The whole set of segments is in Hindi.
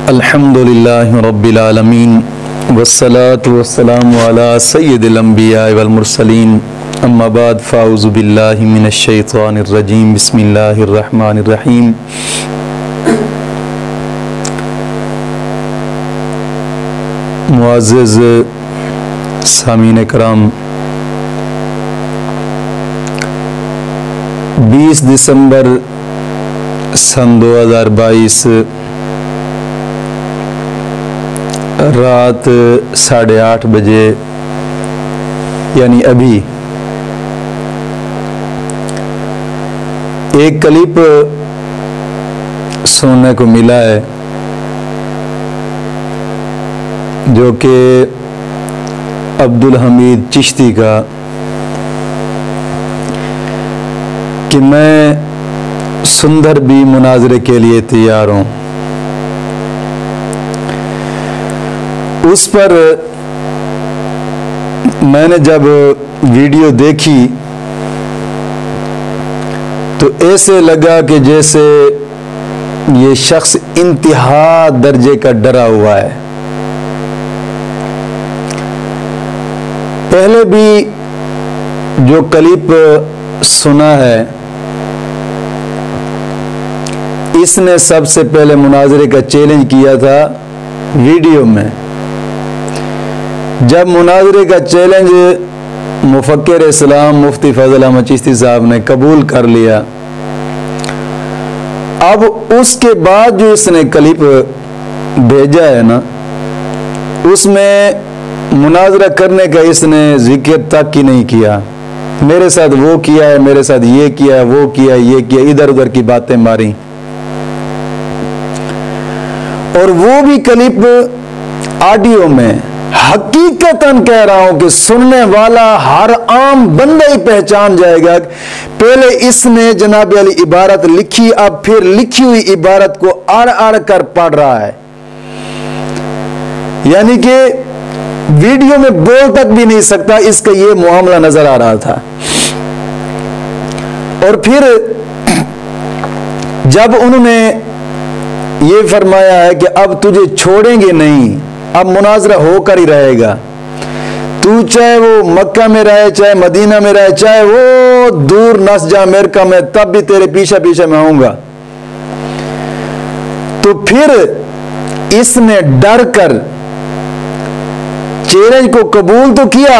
अल्हम्दुलिल्लाहि रब्बिल आलमीन वस्सलातु वस्सलामु अला सय्यिदिल अंबिया वल मुरसलीन अम्मा बाद फ़ाऊज़ु बिल्लाहि मिनश शैतानिर रजीम बिस्मिल्लाहिर रहमानिर रहीम। मुअज़्ज़ज़ सामीन कराम, 20 दिसंबर सन 2022 रात 8:30 बजे यानी अभी एक क्लिप सुनने को मिला है जो कि अब्दुल हमीद चिश्ती का, कि मैं सुंदर भी मुनाजरे के लिए तैयार हूँ। उस पर मैंने जब वीडियो देखी तो ऐसे लगा कि जैसे ये शख्स इंतहा दर्जे का डरा हुआ है। पहले भी जो क्लिप सुना है, इसने सबसे पहले मुनाजरे का चैलेंज किया था वीडियो में। जब मुनाजरे का चैलेंज मुफक्किर इस्लाम मुफ्ती फजल अहमद चिश्ती साहब ने कबूल कर लिया, अब उसके बाद जो इसने क्लिप भेजा है ना, उसमें मुनाजरा करने का इसने जिक्र तक ही नहीं किया। मेरे साथ वो किया है, मेरे साथ ये किया है, वो किया है, ये किया, इधर उधर की बातें मारी। और वो भी क्लिप ऑडियो में। हकीकतन कह रहा हूं कि सुनने वाला हर आम बंदा ही पहचान जाएगा। पहले इसने जनाब अली इबारत लिखी, अब फिर लिखी हुई इबारत को आड़ आड़ कर पढ़ रहा है, यानी कि वीडियो में बोल तक भी नहीं सकता। इसका यह मामला नजर आ रहा था। और फिर जब उन्होंने ये फरमाया है कि अब तुझे छोड़ेंगे नहीं, अब मुनाजरा होकर ही रहेगा, तू चाहे वो मक्का में रहे, चाहे मदीना में रहे, चाहे वो दूर नस जा अमेरिका में, तब भी तेरे पीछे पीछे मैं आऊंगा। तो फिर इसने डर कर चैलेंज को कबूल तो किया,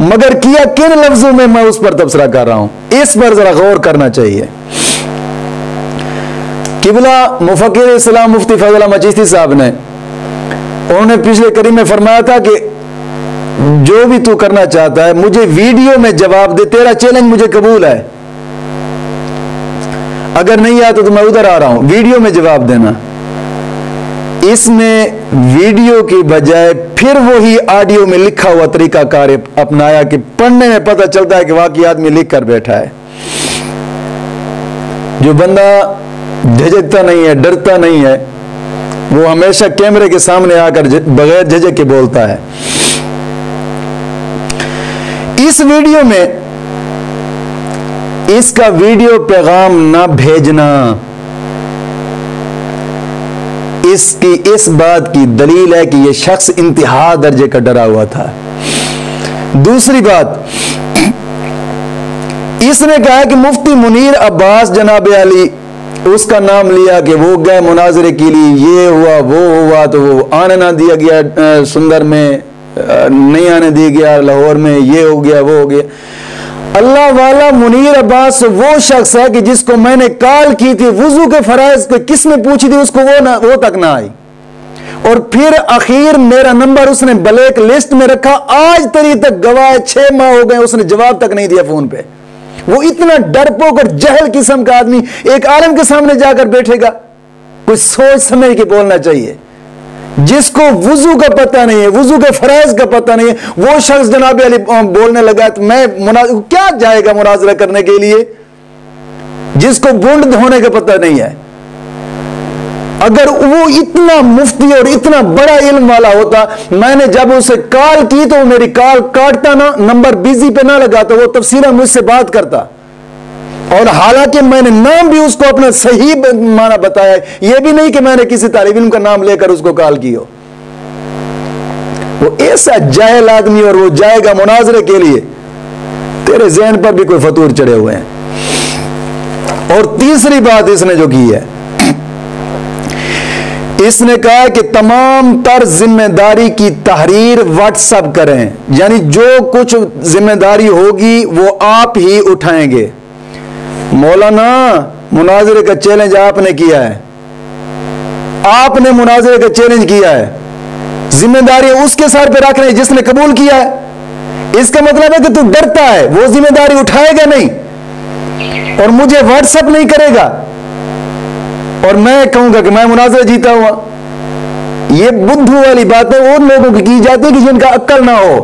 मगर किया किन लफ्जों में, मैं उस पर तबसरा कर रहा हूं। इस पर जरा गौर करना चाहिए। किबला मुफक्किर इस्लाम मुफ्ती फजल अहमद चिश्ती साहब ने, उन्होंने पिछले करीम में फरमाया था कि जो भी तू करना चाहता है मुझे वीडियो में जवाब दे, तेरा चैलेंज मुझे कबूल है। अगर नहीं आया तो मैं उधर आ रहा हूं, वीडियो में जवाब देना। इसने वीडियो की बजाय फिर वही ऑडियो में लिखा हुआ तरीका कार अपनाया कि पढ़ने में पता चलता है कि वाकई आदमी लिख कर बैठा है। जो बंदा झिझकता नहीं है, डरता नहीं है, वो हमेशा कैमरे के सामने आकर बगैर झिझक के बोलता है। इस वीडियो में इसका वीडियो पैगाम ना भेजना, इसकी इस बात की दलील है कि यह शख्स इंतहा दर्जे का डरा हुआ था। दूसरी बात, इसने कहा कि मुफ्ती मुनीर अब्बास जनाब अली, उसका नाम लिया कि वो गए मुनाजरे के लिए, ये हुआ वो हुआ, तो वो आने ना दिया गया, सुंदर में नहीं आने दिया गया, लाहौर में ये हो गया वो हो गया। अल्लाह वाला मुनीर अब्बास वो शख्स है कि जिसको मैंने कॉल की थी, वुजू के फराइज को किसने पूछी थी, उसको वो तक ना आई। और फिर आखिर मेरा नंबर उसने ब्लैक लिस्ट में रखा। आज तरी तक गवाह 6 माह हो गए, उसने जवाब तक नहीं दिया फोन पे। वो इतना डरपोक और जहल किस्म का आदमी एक आलम के सामने जाकर बैठेगा। कुछ सोच समझ के बोलना चाहिए। जिसको वुजू का पता नहीं है, वुजू के फराइज का पता नहीं है, वो शख्स जनाब अली बोलने लगा तो मैं क्या जाएगा मुनाजरा करने के लिए, जिसको गुंड धोने का पता नहीं है। अगर वो इतना मुफ्ती और इतना बड़ा इल्म वाला होता, मैंने जब उसे कॉल की तो मेरी कॉल काटता ना, नंबर बिजी पे ना लगाता, वो तफसीला मुझसे बात करता। और हालांकि मैंने नाम भी उसको अपना सही माना बताया, यह भी नहीं कि मैंने किसी तालिब इल्म का नाम लेकर उसको कॉल की हो। वो ऐसा जाहिल आदमी, और वो जाएगा मुनाजरे के लिए, तेरे ज़हन पर भी कोई फतूर चढ़े हुए हैं। और तीसरी बात इसने जो की है, इसने कहा कि तमाम तर जिम्मेदारी की तहरीर व्हाट्सएप करें, यानी जो कुछ जिम्मेदारी होगी वो आप ही उठाएंगे। मौलाना, मुनाजरे का चैलेंज आपने किया है, आपने मुनाजरे का चैलेंज किया है, जिम्मेदारी उसके सर पे रख रहे हैं जिसने कबूल किया है। इसका मतलब है कि तू डरता है, वो जिम्मेदारी उठाएगा नहीं और मुझे व्हाट्सएप नहीं करेगा और मैं कहूंगा कि मैं मुनाजरा जीता हुआ। ये बुद्धू वाली बातें उन लोगों की जाती है कि जिनका अक्ल ना हो।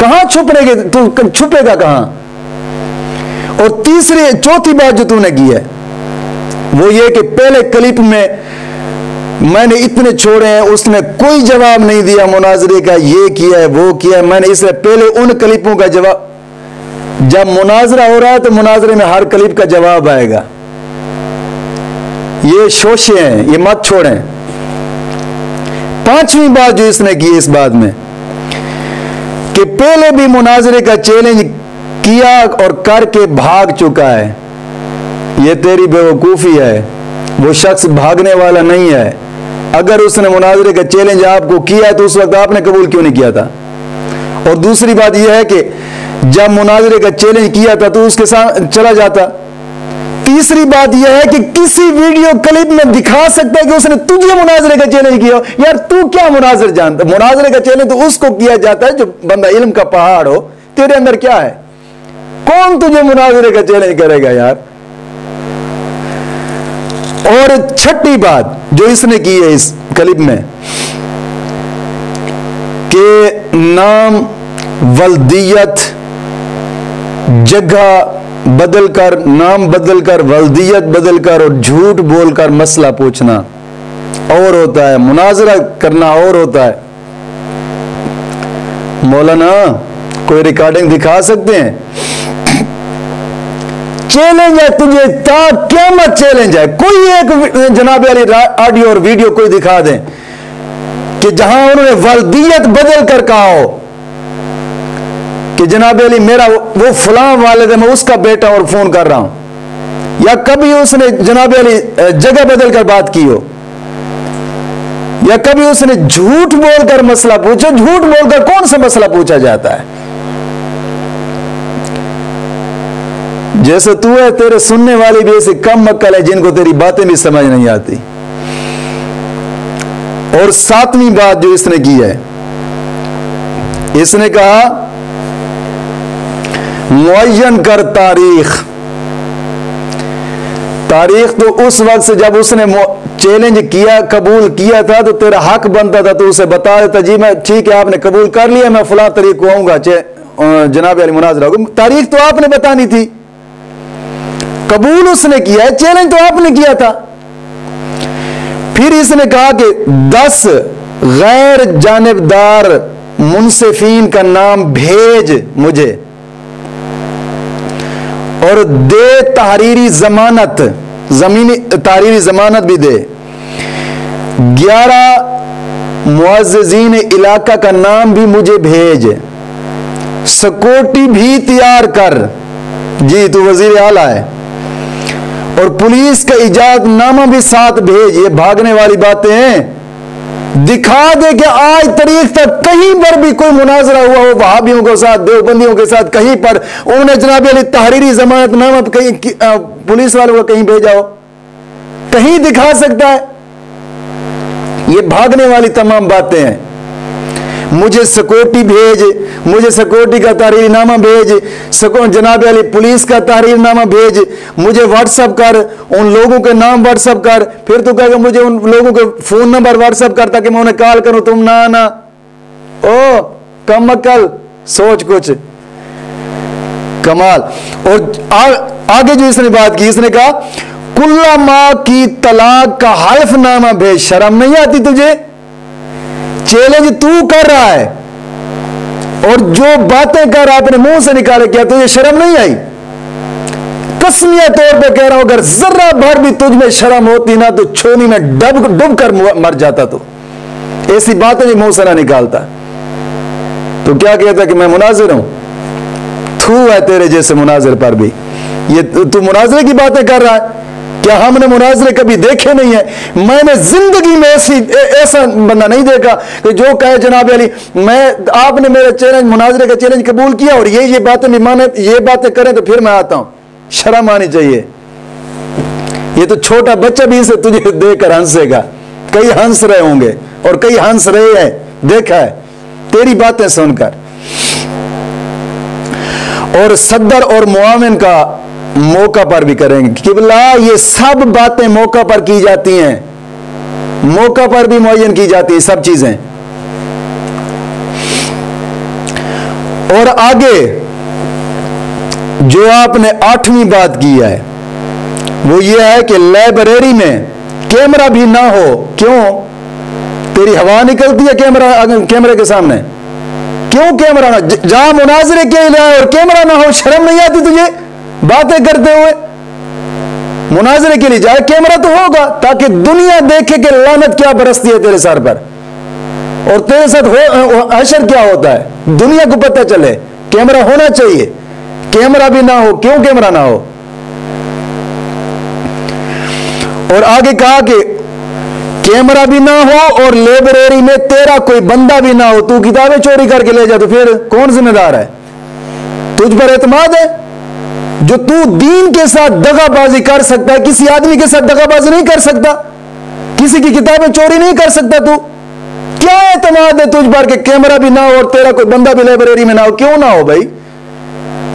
कहां छुपने, तू छुपेगा कहां? और चौथी बात जो तूने की है वो ये कि पहले क्लिप में मैंने इतने छोड़े हैं, उसने कोई जवाब नहीं दिया मुनाजरे का, ये किया है वो किया है। मैंने इससे पहले उन क्लिपों का जवाब, जब मुनाजरा हो रहा है तो मुनाजरे में हर क्लिप का जवाब आएगा। ये शोशे हैं, ये मत छोड़ें। पांचवी बात जो इसने की इस बात में कि पहले भी मुनाजरे का चैलेंज किया और करके भाग चुका है। यह तेरी बेवकूफी है, वो शख्स भागने वाला नहीं है। अगर उसने मुनाजरे का चैलेंज आपको किया तो उस वक्त आपने कबूल क्यों नहीं किया था? और दूसरी बात यह है कि जब मुनाजरे का चैलेंज किया था तो उसके साथ चला जाता। तीसरी बात यह है कि किसी वीडियो क्लिप में दिखा सकता है कि उसने तुझे मुनाजरे का चैलेंज किया। यार तू क्या मुनाजर जानता? मुनाजरे का चैलेंज तो उसको किया जाता है जो बंदा इल्म का पहाड़ हो। तेरे अंदर क्या है? कौन तुझे मुनाजरे का चैलेंज करेगा यार? और छठी बात जो इसने की है इस क्लिप में कि नाम, वल्दियत, जगह बदलकर, नाम बदलकर, वल्दियत बदलकर और झूठ बोलकर मसला पूछना और होता है, मुनाजरा करना और होता है। मौलाना कोई रिकॉर्डिंग दिखा सकते हैं? चैलेंज है तुझे, क़यामत चैलेंज है। कोई एक जनाब वाली ऑडियो और वीडियो कोई दिखा दें कि जहां उन्होंने वल्दियत बदल कर कहा हो कि जनाब अली मेरा वो फलां वालिद है, मैं उसका बेटा और फोन कर रहा हूं। या कभी उसने जनाब अली जगह बदल कर बात की हो, या कभी उसने झूठ बोलकर मसला पूछा। झूठ बोलकर कौन सा मसला पूछा जाता है? जैसे तू है, तेरे सुनने वाली भी ऐसे कम अक्ल है जिनको तेरी बातें भी समझ नहीं आती। और सातवीं बात जो इसने की है, इसने कहा मुअय्यन कर तारीख। तारीख तो उस वक्त से जब उसने चैलेंज किया, कबूल किया था तो तेरा हक बनता था, तो उसे बता देता जी मैं ठीक है आपने कबूल कर लिया, मैं फलां तारीख को आऊंगा जनाब अली मुनाजरा होगा। तारीख तो आपने बतानी थी। कबूल उसने किया है, चैलेंज तो आपने किया था। फिर इसने कहा कि 10 गैर जानिबदार मुनसिफीन का नाम भेज मुझे और दे तहरीरी जमानत, जमीनी तहरीरी जमानत भी दे। 11 मुअज़्ज़िज़ीन इलाका का नाम भी मुझे भेज। सिक्योरिटी भी तैयार कर, जी तू वजीर आला है। और पुलिस का इजाजतनामा भी साथ भेज। ये भागने वाली बातें हैं। दिखा दे कि आज तारीख तक कहीं पर भी कोई मुनाजरा हुआ हो वहाबियों के साथ, देवबंदियों के साथ, कहीं पर उन्होंने जनाब अली तहरीरी जमानतनामा कहीं पुलिस वालों को कहीं भेजा हो, कहीं दिखा सकता है? ये भागने वाली तमाम बातें हैं। मुझे सिक्योरिटी भेज, मुझे सिक्योरिटी का तहरीरनामा भेज, जनाब अली पुलिस का तहरीरनामा भेज, मुझे व्हाट्सअप कर, उन लोगों के नाम व्हाट्सअप कर। फिर तो कहेगा मुझे उन लोगों के फोन नंबर व्हाट्सअप कर ताकि मैं उन्हें कॉल करूं। तुम ना आना। ओ कम अकल, सोच कुछ कमाल। और आगे जो इसने बात की, इसने कहा कुल्ला माँ की तलाक का हल्फनामा भेज। शर्म नहीं आती तुझे? चैलेंज तू कर रहा है और जो बातें कर रहा अपने मुंह से निकाले, क्या तुझे शर्म नहीं आई? कसमिया तौर पे कह रहा हूं, अगर जर्रा भर भी तुझ में शर्म होती ना तो छोनी में डूब कर मर जाता। तो ऐसी बातें भी मुंह से ना निकालता। तो क्या कहता कि मैं मुनाजिर हूं? थू है तेरे जैसे मुनाजिर पर भी। ये तू मुनाजरे की बातें कर रहा है? क्या हमने मुनाजरे कभी देखे नहीं है? मैंने जिंदगी में ऐसा बंदा नहीं देखा कि जो कहे जनाब अली आपने मेरा चैलेंज, मुनाजरे का चैलेंज कबूल किया और ये बातें भी माने, ये बातें करें तो फिर मैं आता हूं। शर्म आनी चाहिए। ये तो छोटा बच्चा भी इसे तुझे देखकर हंसेगा। कई हंस रहे होंगे और कई हंस रहे हैं, देखा है तेरी बातें सुनकर। और सदर और मुआविन का मौका पर भी करेंगे। किबला ये सब बातें मौका पर की जाती हैं, मौका पर भी मुअय्यन की जाती है सब चीजें। और आगे जो आपने 8वीं बात की है वो ये है कि लाइब्रेरी में कैमरा भी ना हो। क्यों? तेरी हवा निकलती है कैमरे के सामने। क्यों कैमरा ना? जहां मुनाजरे के लिए और कैमरा ना हो, शर्म नहीं आती तुझे बातें करते हुए? मुनाजरे के लिए जाए, कैमरा तो होगा ताकि दुनिया देखे कि लानत क्या बरसती है तेरे सर पर और तेरे साथ हशर क्या होता है, दुनिया को पता चले। कैमरा होना चाहिए। कैमरा भी ना हो। क्यों कैमरा ना हो? और आगे कहा कि कैमरा भी ना हो और लाइब्रेरी में तेरा कोई बंदा भी ना हो, तू किताबें चोरी करके ले जा तो फिर कौन जिम्मेदार है? तुझ पर एतमाद है? जो तू दीन के साथ दगाबाजी कर सकता है, किसी आदमी के साथ दगाबाजी नहीं कर सकता, किसी की किताबें चोरी नहीं कर सकता। तू क्या एतमाद है तुझ पर कि कैमरा भी ना हो और तेरा कोई बंदा भी लाइब्रेरी में ना हो? क्यों ना हो भाई?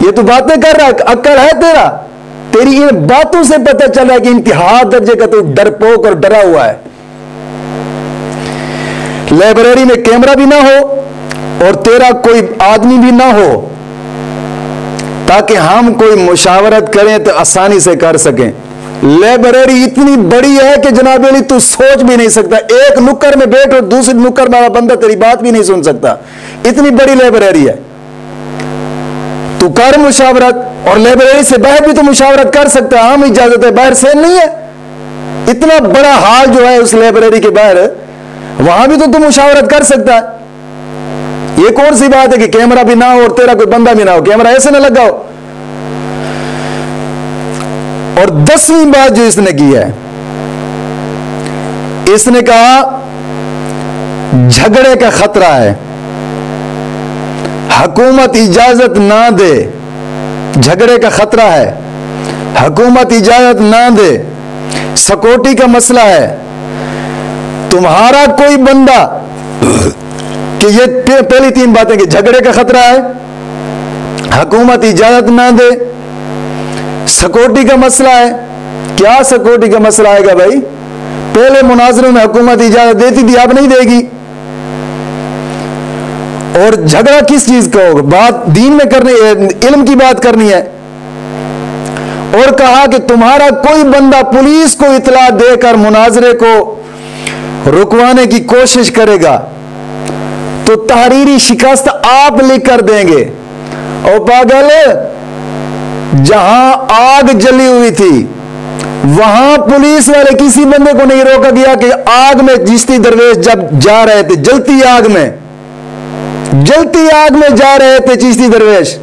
ये तू बातें कर रहा है, अक्ल है तेरा? तेरी इन बातों से पता चल रहा है कि इंतहा दर्जे का तू डरपोक और डरा हुआ है। लाइब्रेरी में कैमरा भी ना हो और तेरा कोई आदमी भी ना हो ताकि हम कोई मुशावरत करें तो आसानी से कर सकें। लाइब्रेरी इतनी बड़ी है कि जनाब अली तू सोच भी नहीं सकता। एक नुक्कर में बैठ और दूसरी नुक्कर वाला बंदा तेरी बात भी नहीं सुन सकता। इतनी बड़ी लाइब्रेरी है। तू कर मुशावरत, और लाइब्रेरी से बाहर भी तो मुशावरत कर सकता है। आम इजाजत है, बाहर से नहीं है। इतना बड़ा हाल जो है उस लाइब्रेरी के बाहर, वहां भी तो तू मुशावरत कर सकता है। ये कौन सी बात है कि कैमरा भी ना हो और तेरा कोई बंदा भी ना हो? कैमरा ऐसे ना लगाओ। और 10वीं बात जो इसने की है, इसने कहा झगड़े का खतरा है, हुकूमत इजाजत ना दे। झगड़े का खतरा है, हुकूमत इजाजत ना दे। सिक्योरिटी का मसला है। तुम्हारा कोई बंदा कि ये पहली 3 बातें कि झगड़े का खतरा है, हुकूमत इजाजत ना दे, सिक्योरिटी का मसला है। क्या सिक्योरिटी का मसला आएगा भाई? पहले मुनाजरों में हुकूमत इजाजत देती थी, अब नहीं देगी। और झगड़ा किस चीज का होगा? बात दीन में करनी, इल्म की बात करनी है। और कहा कि तुम्हारा कोई बंदा पुलिस को इतला देकर मुनाजरे को रुकवाने की कोशिश करेगा तो तहरीरी शिकस्त आप लिख कर देंगे। और पागल, जहां आग जली हुई थी वहां पुलिस वाले किसी बंदे को नहीं रोका गया कि आग में चिश्ती दरवेश जब जा रहे थे, जलती आग में जा रहे थे चिश्ती दरवेश,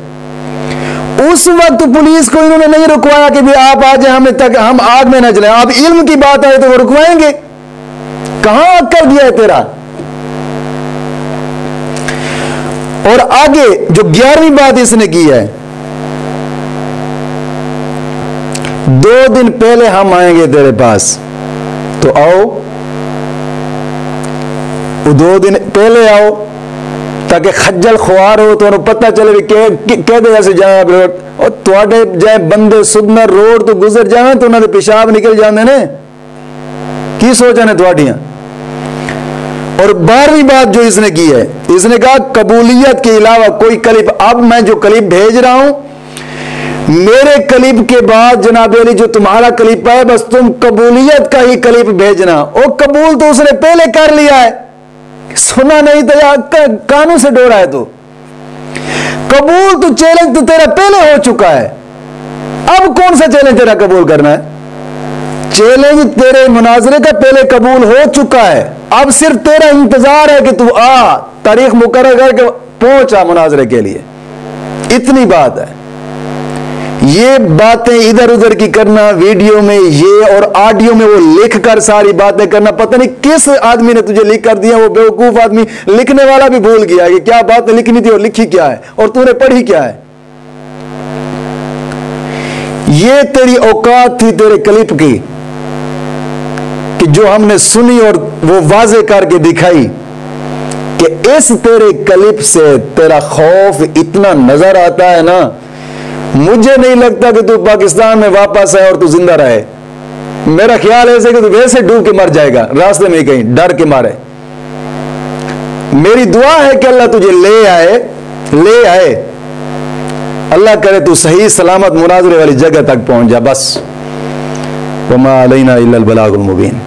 उस वक्त पुलिस को इन्होंने नहीं रुकवाया कि भी आप आ जाए, हमें तक हम आग में न जले। अब इल्म की बात आए तो वो रुकवाएंगे? कहां अक्ल दिया है तेरा? और आगे जो 11वीं बात इसने की है, 2 दिन पहले हम आएंगे तेरे पास, तो आओ। 2 दिन पहले आओ ताकि खज्जल खुआर हो तो पता चले कह दे ऐसे जाए और थोड़े जाए बंदे सुधना रोड तो गुजर जाए तो उन्होंने पेशाब निकल जाते ने की सोचा ने थोड़ियां। और 12वीं बात जो इसने की है, इसने कहा कबूलियत के अलावा कोई क्लिप, अब मैं जो क्लिप भेज रहा हूं मेरे क्लिप के बाद जनाब अली जो तुम्हारा क्लिप है बस तुम कबूलियत का ही क्लिप भेजना। और कबूल तो उसने पहले कर लिया है, सुना नहीं तो या कानून से डोरा है। तो कबूल तो चैलेंज तो तेरा पहले हो चुका है। अब कौन सा चैलेंज तेरा कबूल करना है? चैलेंज तेरे मुनाजरे का पहले कबूल हो चुका है, अब सिर्फ तेरा इंतजार है कि तू आ, तारीख मुकर्रर करके पहुंचा मुनाजरे के लिए। इतनी बात है। ये बातें इधर उधर की करना, वीडियो में ये और ऑडियो में वो लिख कर सारी बातें करना, पता नहीं किस आदमी ने तुझे लिख कर दिया। वो बेवकूफ आदमी, लिखने वाला भी भूल गया कि क्या बात लिखनी थी और लिखी क्या है और तूने पढ़ी क्या है। ये तेरी औकात थी तेरे क्लिप की कि जो हमने सुनी और वो वाजे करके दिखाई कि इस तेरे क्लिप से तेरा खौफ इतना नजर आता है ना, मुझे नहीं लगता कि तू पाकिस्तान में वापस आए और तू जिंदा रहे। मेरा ख्याल ऐसे कि तू वैसे डूब के मर जाएगा रास्ते में कहीं डर के मारे। मेरी दुआ है कि अल्लाह तुझे ले आए। अल्लाह करे तू सही सलामत मुनाजरे वाली जगह तक पहुंच जा। बस वमा अलैना इल्लल बलागुल मुबीन।